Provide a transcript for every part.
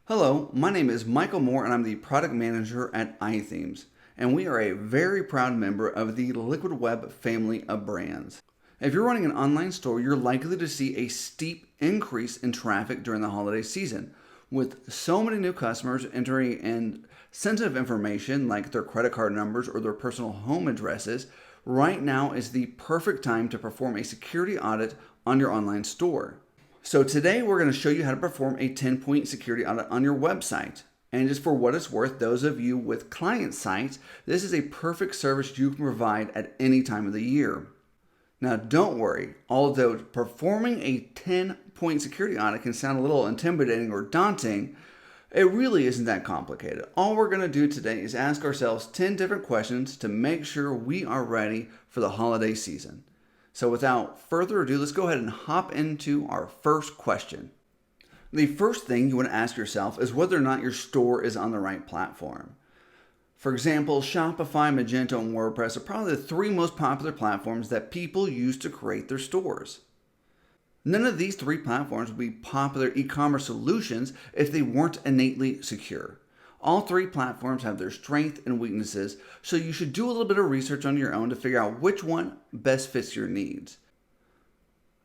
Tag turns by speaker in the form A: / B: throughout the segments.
A: Hello, my name is Michael Moore and I'm the product manager at iThemes, and we are a very proud member of the Liquid Web family of brands. If you're running an online store, you're likely to see a steep increase in traffic during the holiday season. With so many new customers entering in sensitive information like their credit card numbers or their personal home addresses, right now is the perfect time to perform a security audit on your online store. So today we're going to show you how to perform a 10-point security audit on your website. And just for what it's worth, those of you with client sites, this is a perfect service you can provide at any time of the year. Now don't worry, although performing a 10-point security audit can sound a little intimidating or daunting, it really isn't that complicated. All we're going to do today is ask ourselves 10 different questions to make sure we are ready for the holiday season. So without further ado, let's go ahead and hop into our first question. The first thing you want to ask yourself is whether or not your store is on the right platform. For example, Shopify, Magento, and WordPress are probably the three most popular platforms that people use to create their stores. None of these three platforms would be popular e-commerce solutions if they weren't innately secure. All three platforms have their strengths and weaknesses, so you should do a little bit of research on your own to figure out which one best fits your needs.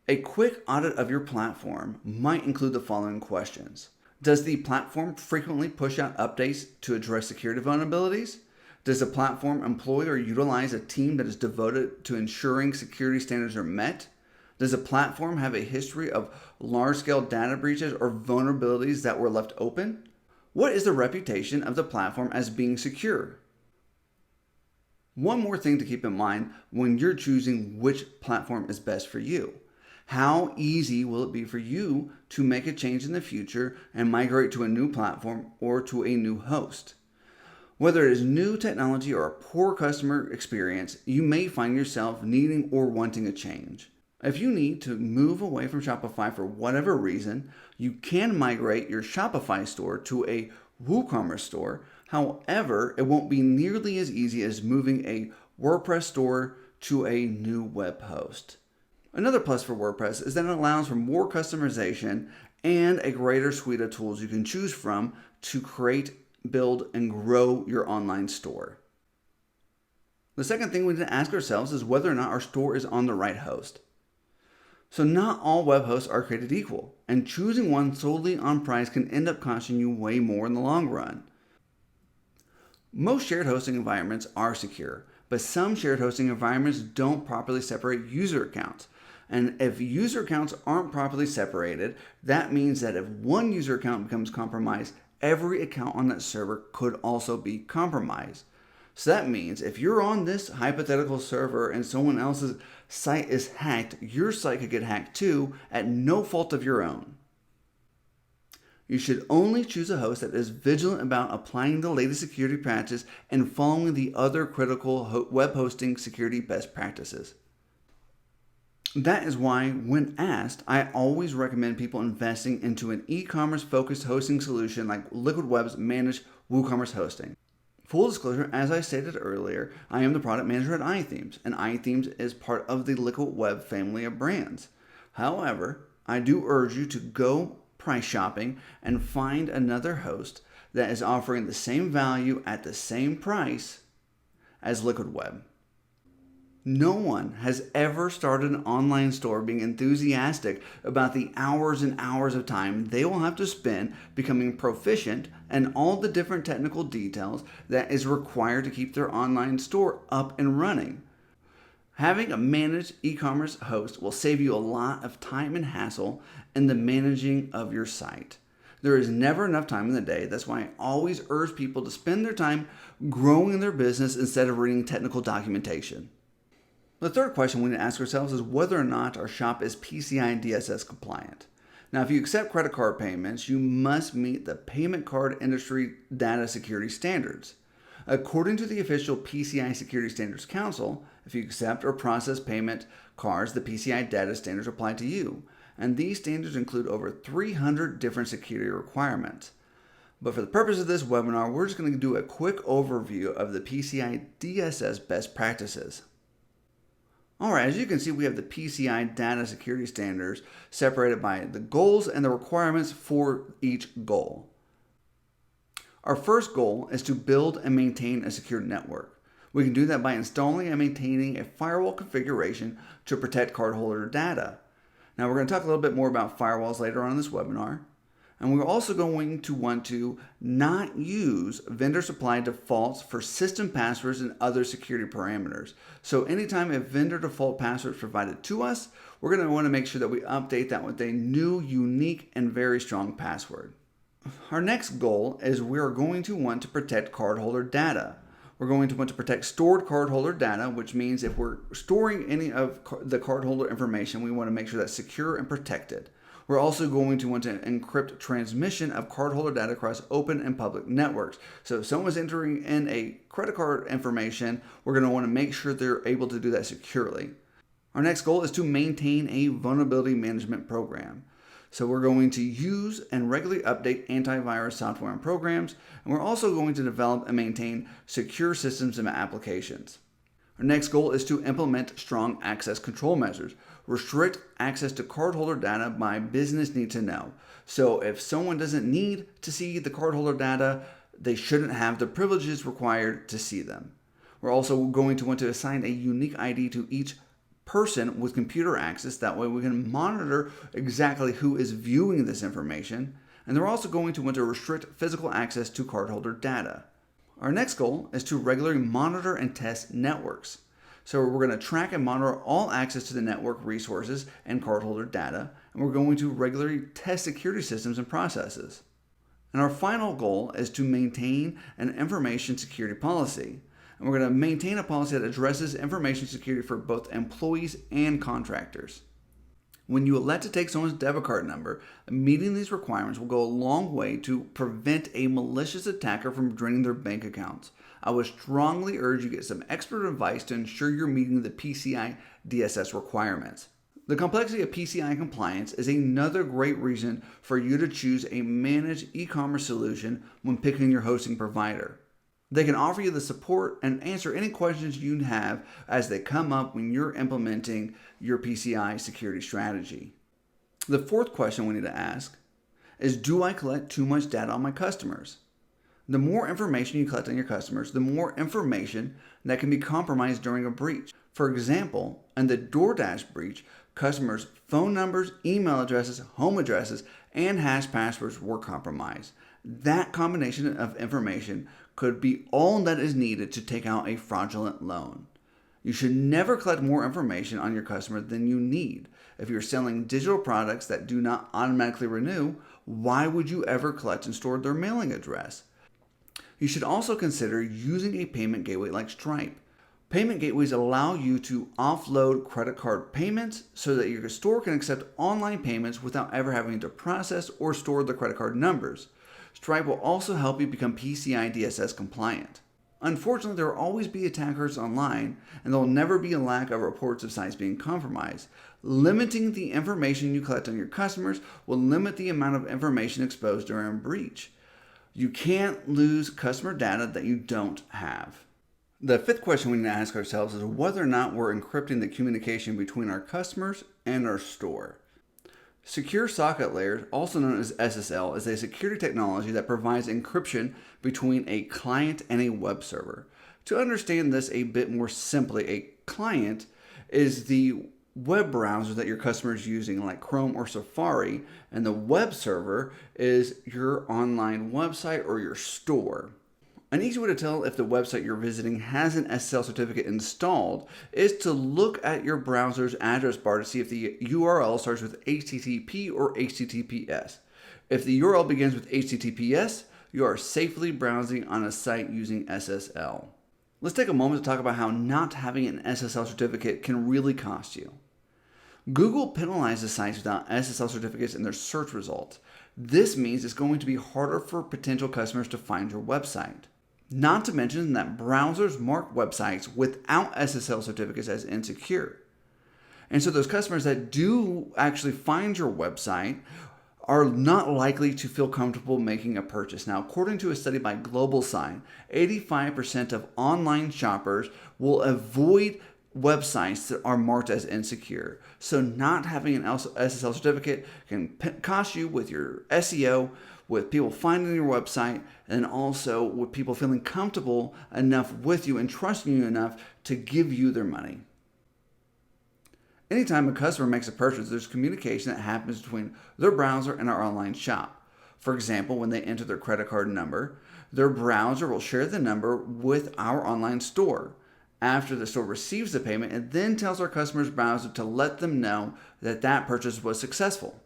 A: A quick audit of your platform might include the following questions. Does the platform frequently push out updates to address security vulnerabilities? Does the platform employ or utilize a team that is devoted to ensuring security standards are met? Does the platform have a history of large-scale data breaches or vulnerabilities that were left open? What is the reputation of the platform as being secure? One more thing to keep in mind when you're choosing which platform is best for you. How easy will it be for you to make a change in the future and migrate to a new platform or to a new host? Whether it is new technology or a poor customer experience, you may find yourself needing or wanting a change. If you need to move away from Shopify for whatever reason, you can migrate your Shopify store to a WooCommerce store. However, it won't be nearly as easy as moving a WordPress store to a new web host. Another plus for WordPress is that it allows for more customization and a greater suite of tools you can choose from to create, build, and grow your online store. The second thing we need to ask ourselves is whether or not our store is on the right host. So not all web hosts are created equal, and choosing one solely on price can end up costing you way more in the long run. Most shared hosting environments are secure, but some shared hosting environments don't properly separate user accounts. And if user accounts aren't properly separated, that means that if one user account becomes compromised, every account on that server could also be compromised. So that means if you're on this hypothetical server and someone else's site is hacked, your site could get hacked too at no fault of your own. You should only choose a host that is vigilant about applying the latest security patches and following the other critical web hosting security best practices. That is why, when asked, I always recommend people investing into an e-commerce focused hosting solution like Liquid Web's managed WooCommerce hosting. Full disclosure, as I stated earlier, I am the product manager at iThemes, and iThemes is part of the Liquid Web family of brands. However, I do urge you to go price shopping and find another host that is offering the same value at the same price as Liquid Web. No one has ever started an online store being enthusiastic about the hours and hours of time they will have to spend becoming proficient and all the different technical details that is required to keep their online store up and running. Having a managed e-commerce host will save you a lot of time and hassle in the managing of your site. There is never enough time in the day. That's why I always urge people to spend their time growing their business instead of reading technical documentation. The third question we need to ask ourselves is whether or not our shop is PCI DSS compliant. Now, if you accept credit card payments, you must meet the payment card industry data security standards. According to the official PCI Security Standards Council, if you accept or process payment cards, the PCI data standards apply to you. And these standards include over 300 different security requirements. But for the purpose of this webinar, we're just going to do a quick overview of the PCI DSS best practices. Alright, as you can see, we have the PCI data security standards separated by the goals and the requirements for each goal. Our first goal is to build and maintain a secure network. We can do that by installing and maintaining a firewall configuration to protect cardholder data. Now, we're going to talk a little bit more about firewalls later on in this webinar. And we're also going to want to not use vendor supplied defaults for system passwords and other security parameters. So anytime a vendor default password is provided to us, we're going to want to make sure that we update that with a new, unique, and very strong password. Our next goal is we are going to want to protect cardholder data. We're going to want to protect stored cardholder data, which means if we're storing any of the cardholder information, we want to make sure that's secure and protected. We're also going to want to encrypt transmission of cardholder data across open and public networks. So if someone's entering in a credit card information, we're going to want to make sure they're able to do that securely. Our next goal is to maintain a vulnerability management program. So we're going to use and regularly update antivirus software and programs, and we're also going to develop and maintain secure systems and applications. Our next goal is to implement strong access control measures. Restrict access to cardholder data by business need to know. So if someone doesn't need to see the cardholder data, they shouldn't have the privileges required to see them. We're also going to want to assign a unique ID to each person with computer access. That way we can monitor exactly who is viewing this information. And they're also going to want to restrict physical access to cardholder data. Our next goal is to regularly monitor and test networks. So we're going to track and monitor all access to the network resources and cardholder data, and we're going to regularly test security systems and processes. And our final goal is to maintain an information security policy. And we're going to maintain a policy that addresses information security for both employees and contractors. When you elect to take someone's debit card number, meeting these requirements will go a long way to prevent a malicious attacker from draining their bank accounts. I would strongly urge you to get some expert advice to ensure you're meeting the PCI DSS requirements. The complexity of PCI compliance is another great reason for you to choose a managed e-commerce solution when picking your hosting provider. They can offer you the support and answer any questions you have as they come up when you're implementing your PCI security strategy. The fourth question we need to ask is, do I collect too much data on my customers? The more information you collect on your customers, the more information that can be compromised during a breach. For example, in the DoorDash breach, customers' phone numbers, email addresses, home addresses, and hash passwords were compromised. That combination of information could be all that is needed to take out a fraudulent loan. You should never collect more information on your customer than you need. If you're selling digital products that do not automatically renew, why would you ever collect and store their mailing address? You should also consider using a payment gateway like Stripe. Payment gateways allow you to offload credit card payments so that your store can accept online payments without ever having to process or store the credit card numbers. Stripe will also help you become PCI DSS compliant. Unfortunately, there will always be attackers online, and there will never be a lack of reports of sites being compromised. Limiting the information you collect on your customers will limit the amount of information exposed during a breach. You can't lose customer data that you don't have. The fifth question we need to ask ourselves is whether or not we're encrypting the communication between our customers and our store. Secure Socket Layers, also known as SSL, is a security technology that provides encryption between a client and a web server. To understand this a bit more simply, a client is the web browser that your customer is using, like Chrome or Safari, and the web server is your online website or your store. An easy way to tell if the website you're visiting has an SSL certificate installed is to look at your browser's address bar to see if the URL starts with HTTP or HTTPS. If the URL begins with HTTPS, you are safely browsing on a site using SSL. Let's take a moment to talk about how not having an SSL certificate can really cost you. Google penalizes sites without SSL certificates in their search results. This means it's going to be harder for potential customers to find your website. Not to mention that browsers mark websites without SSL certificates as insecure. And so those customers that do actually find your website are not likely to feel comfortable making a purchase. Now, according to a study by GlobalSign, 85% of online shoppers will avoid websites that are marked as insecure. So not having an SSL certificate can cost you with your SEO, with people finding your website and also with people feeling comfortable enough with you and trusting you enough to give you their money. Anytime a customer makes a purchase, there's communication that happens between their browser and our online shop. For example, when they enter their credit card number, their browser will share the number with our online store. After the store receives the payment, it then tells our customer's browser to let them know that that purchase was successful.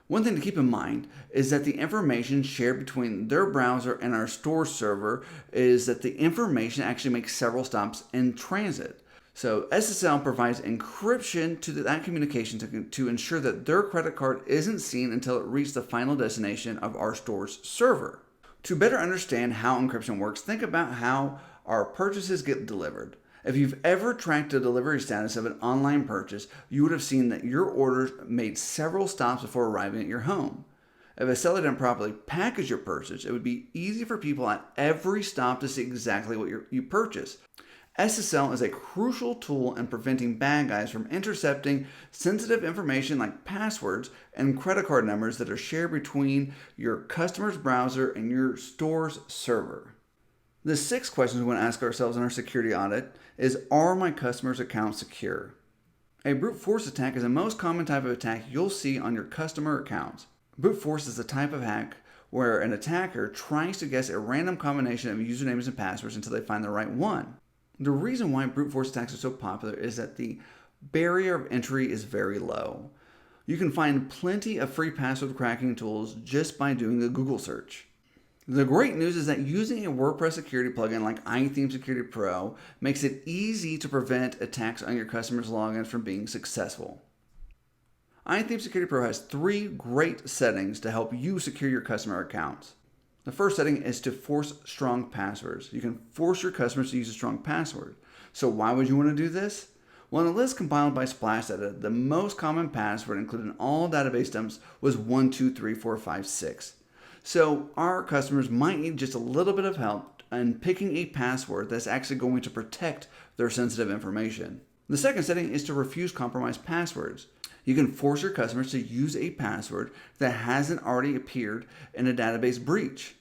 A: One thing to keep in mind is that the information shared between their browser and our store server is that the information actually makes several stops in transit. So SSL provides encryption to that communication to ensure that their credit card isn't seen until it reaches the final destination of our store's server. To better understand how encryption works, think about how our purchases get delivered. If you've ever tracked the delivery status of an online purchase, you would have seen that your orders made several stops before arriving at your home. If a seller didn't properly package your purchase, it would be easy for people at every stop to see exactly what you purchased. SSL is a crucial tool in preventing bad guys from intercepting sensitive information like passwords and credit card numbers that are shared between your customer's browser and your store's server. The sixth question we want to ask ourselves in our security audit is, are my customers' accounts secure? A brute force attack is the most common type of attack you'll see on your customer accounts. Brute force is the type of hack where an attacker tries to guess a random combination of usernames and passwords until they find the right one. The reason why brute force attacks are so popular is that the barrier of entry is very low. You can find plenty of free password cracking tools just by doing a Google search. The great news is that using a WordPress security plugin like iThemes Security Pro makes it easy to prevent attacks on your customers' logins from being successful. iThemes Security Pro has 3 great settings to help you secure your customer accounts. The first setting is to force strong passwords. You can force your customers to use a strong password. So why would you want to do this? Well, in a list compiled by Splashdata, the most common password included in all database dumps was 123456. So our customers might need just a little bit of help in picking a password that's actually going to protect their sensitive information. The second setting is to refuse compromised passwords. You can force your customers to use a password that hasn't already appeared in a database breach.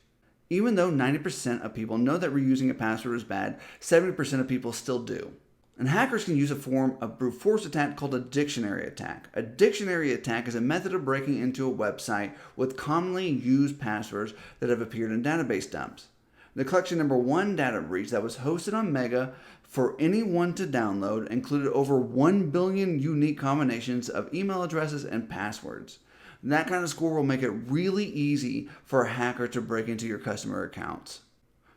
A: Even though 90% of people know that reusing a password is bad, 70% of people still do. And hackers can use a form of brute force attack called a dictionary attack. A dictionary attack is a method of breaking into a website with commonly used passwords that have appeared in database dumps. The collection number 1 data breach that was hosted on Mega for anyone to download included over 1 billion unique combinations of email addresses and passwords. That kind of score will make it really easy for a hacker to break into your customer accounts.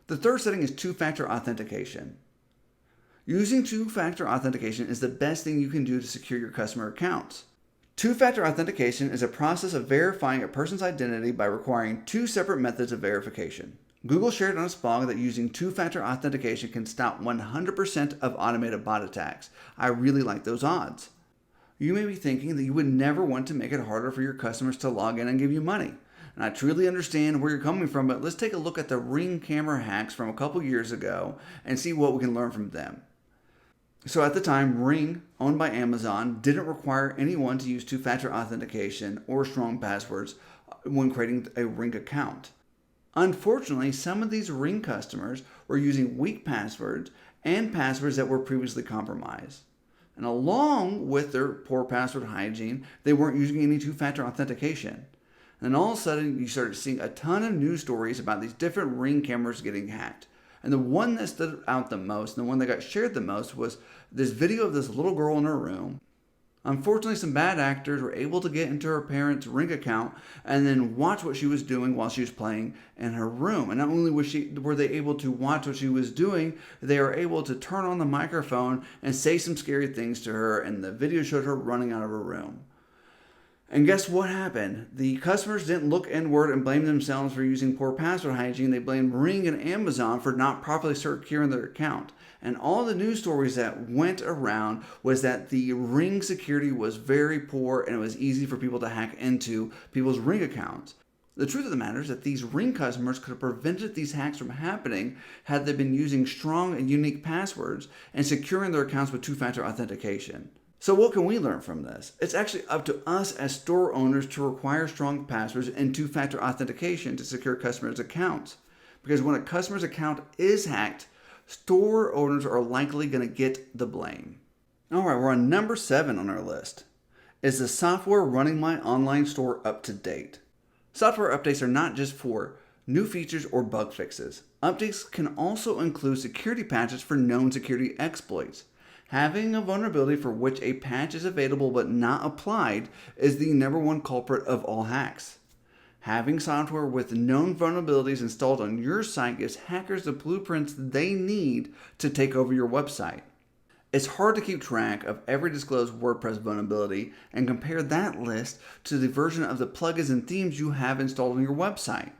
A: The third setting is two-factor authentication. Using two-factor authentication is the best thing you can do to secure your customer accounts. Two-factor authentication is a process of verifying a person's identity by requiring 2 separate methods of verification. Google shared on its blog that using two-factor authentication can stop 100% of automated bot attacks. I really like those odds. You may be thinking that you would never want to make it harder for your customers to log in and give you money. And I truly understand where you're coming from, but let's take a look at the Ring camera hacks from a couple years ago and see what we can learn from them. So at the time, Ring, owned by Amazon, didn't require anyone to use two-factor authentication or strong passwords when creating a Ring account. Unfortunately, some of these Ring customers were using weak passwords and passwords that were previously compromised. And along with their poor password hygiene, they weren't using any two-factor authentication. And all of a sudden, you started seeing a ton of news stories about these different Ring cameras getting hacked. And the one that stood out the most, and the one that got shared the most, was this video of this little girl in her room. Unfortunately, some bad actors were able to get into her parents' Ring account and then watch what she was doing while she was playing in her room. And not only were they able to watch what she was doing, they were able to turn on the microphone and say some scary things to her, and the video showed her running out of her room. And guess what happened? The customers didn't look inward and blame themselves for using poor password hygiene. They blamed Ring and Amazon for not properly securing their account. And all the news stories that went around was that the Ring security was very poor and it was easy for people to hack into people's Ring accounts. The truth of the matter is that these Ring customers could have prevented these hacks from happening had they been using strong and unique passwords and securing their accounts with two-factor authentication. So what can we learn from this? It's actually up to us as store owners to require strong passwords and two-factor authentication to secure customers' accounts. Because when a customer's account is hacked, store owners are likely going to get the blame. All right, we're on number 7 on our list. Is the software running my online store up to date? Software updates are not just for new features or bug fixes. Updates can also include security patches for known security exploits. Having a vulnerability for which a patch is available but not applied is the number one culprit of all hacks. Having software with known vulnerabilities installed on your site gives hackers the blueprints they need to take over your website. It's hard to keep track of every disclosed WordPress vulnerability and compare that list to the version of the plugins and themes you have installed on your website.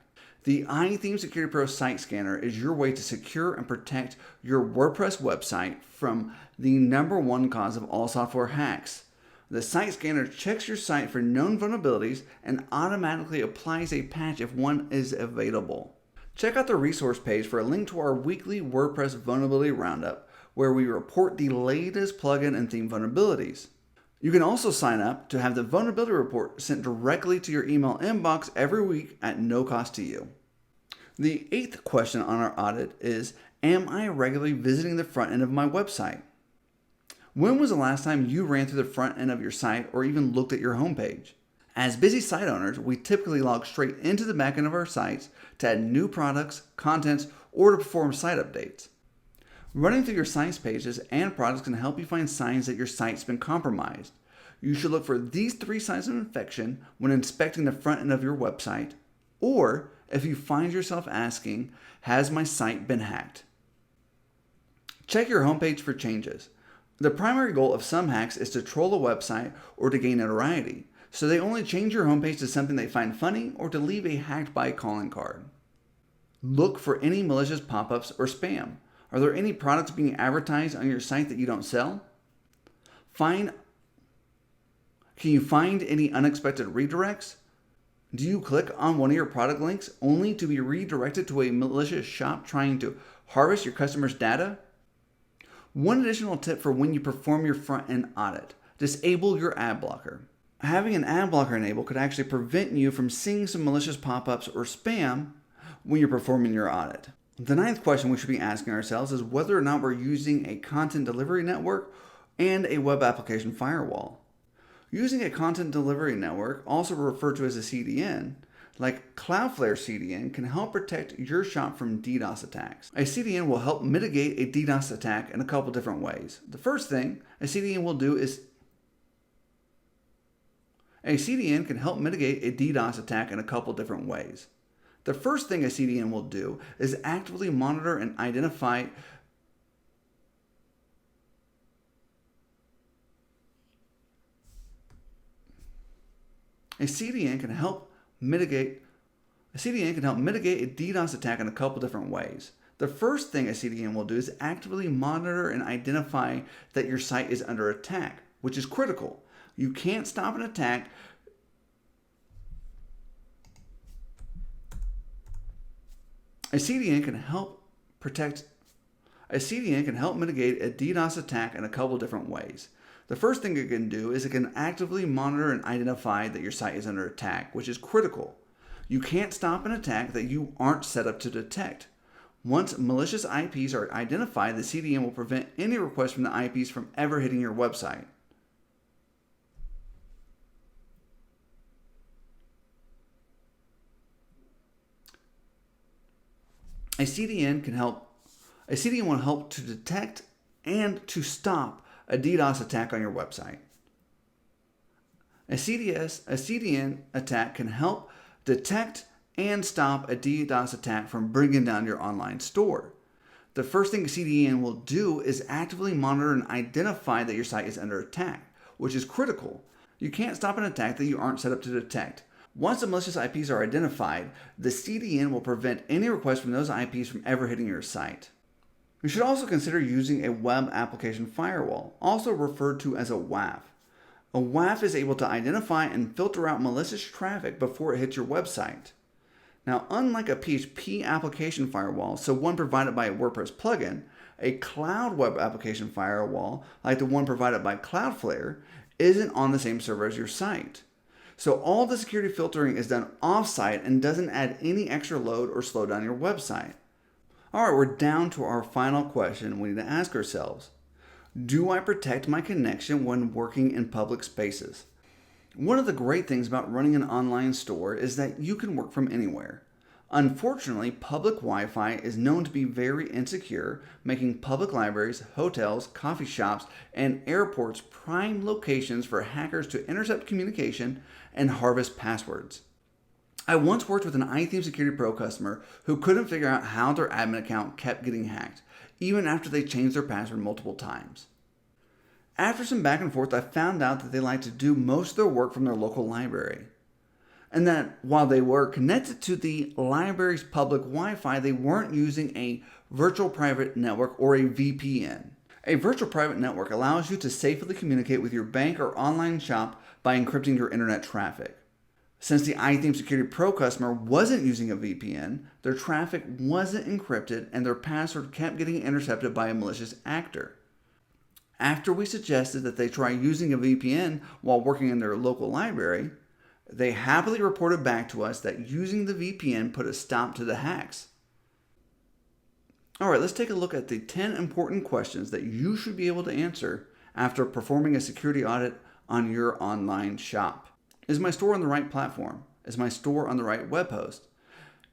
A: The iThemes Security Pro Site Scanner is your way to secure and protect your WordPress website from the number one cause of all software hacks. The Site Scanner checks your site for known vulnerabilities and automatically applies a patch if one is available. Check out the resource page for a link to our weekly WordPress Vulnerability Roundup, where we report the latest plugin and theme vulnerabilities. You can also sign up to have the vulnerability report sent directly to your email inbox every week at no cost to you. The 8th question on our audit is, am I regularly visiting the front end of my website? When was the last time you ran through the front end of your site or even looked at your homepage? As busy site owners, we typically log straight into the back end of our sites to add new products, contents, or to perform site updates. Running through your site's pages and products can help you find signs that your site's been compromised. You should look for these 3 signs of infection when inspecting the front end of your website, or if you find yourself asking, has my site been hacked? Check your homepage for changes. The primary goal of some hacks is to troll a website or to gain notoriety, so they only change your homepage to something they find funny or to leave a hacked by calling card. Look for any malicious pop-ups or spam. Are there any products being advertised on your site that you don't sell? Can you find any unexpected redirects? Do you click on one of your product links only to be redirected to a malicious shop trying to harvest your customers' data? One additional tip for when you perform your front-end audit: disable your ad blocker. Having an ad blocker enabled could actually prevent you from seeing some malicious pop-ups or spam when you're performing your audit. The 9th question we should be asking ourselves is whether or not we're using a content delivery network and a web application firewall. Using a content delivery network, also referred to as a CDN, like Cloudflare CDN, can help protect your shop from DDoS attacks. A CDN will help mitigate a DDoS attack in a couple different ways. The first thing a CDN will do is a CDN can help mitigate a DDoS attack in a couple different ways. The first thing a CDN will do is actively monitor and identify a CDN can help mitigate a DDoS attack in a couple different ways. The first thing a CDN will do is actively monitor and identify that your site is under attack, which is critical. You can't stop an attack. A CDN can help mitigate a DDoS attack in a couple different ways. The first thing it can do is it can actively monitor and identify that your site is under attack, which is critical. You can't stop an attack that you aren't set up to detect. Once malicious IPs are identified, the CDN will prevent any requests from the IPs from ever hitting your website. A CDN will help to detect and to stop a DDoS attack on your website. A CDN attack can help detect and stop a DDoS attack from bringing down your online store. The first thing a CDN will do is actively monitor and identify that your site is under attack, which is critical. You can't stop an attack that you aren't set up to detect. Once the malicious IPs are identified, the CDN will prevent any requests from those IPs from ever hitting your site. You should also consider using a web application firewall, also referred to as a WAF. A WAF is able to identify and filter out malicious traffic before it hits your website. Now, unlike a PHP application firewall, so one provided by a WordPress plugin, A cloud web application firewall, like the one provided by Cloudflare, isn't on the same server as your site. So all the security filtering is done off-site and doesn't add any extra load or slow down your website. All right, we're down to our final question we need to ask ourselves. Do I protect my connection when working in public spaces? One of the great things about running an online store is that you can work from anywhere. Unfortunately, public Wi-Fi is known to be very insecure, making public libraries, hotels, coffee shops, and airports prime locations for hackers to intercept communication and harvest passwords. I once worked with an iThemes Security Pro customer who couldn't figure out how their admin account kept getting hacked, even after they changed their password multiple times. After some back and forth, I found out that they like to do most of their work from their local library, and that while they were connected to the library's public Wi-Fi, they weren't using a virtual private network or a VPN. A virtual private network allows you to safely communicate with your bank or online shop by encrypting your internet traffic. Since the iThemes Security Pro customer wasn't using a VPN, their traffic wasn't encrypted and their password kept getting intercepted by a malicious actor. After we suggested that they try using a VPN while working in their local library, they happily reported back to us that using the VPN put a stop to the hacks. All right, let's take a look at the 10 important questions that you should be able to answer after performing a security audit on your online shop. Is my store on the right platform? Is my store on the right web host?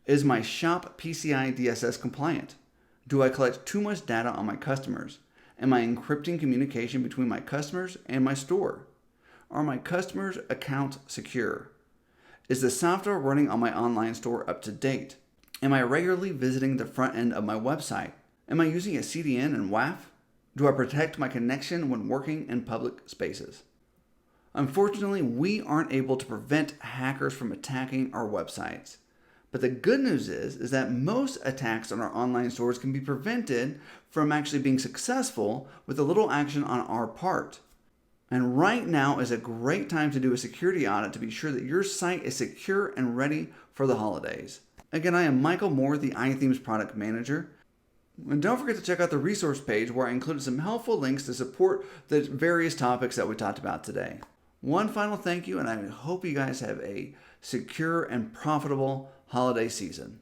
A: Is my shop PCI DSS compliant? Do I collect too much data on my customers? Am I encrypting communication between my customers and my store? Are my customers' accounts secure? Is the software running on my online store up to date? Am I regularly visiting the front end of my website? Am I using a CDN and WAF? Do I protect my connection when working in public spaces? Unfortunately, we aren't able to prevent hackers from attacking our websites. But the good news is that most attacks on our online stores can be prevented from actually being successful with a little action on our part. And right now is a great time to do a security audit to be sure that your site is secure and ready for the holidays. Again, I am Michael Moore, the iThemes product manager. And don't forget to check out the resource page where I included some helpful links to support the various topics that we talked about today. One final thank you, and I hope you guys have a secure and profitable holiday season.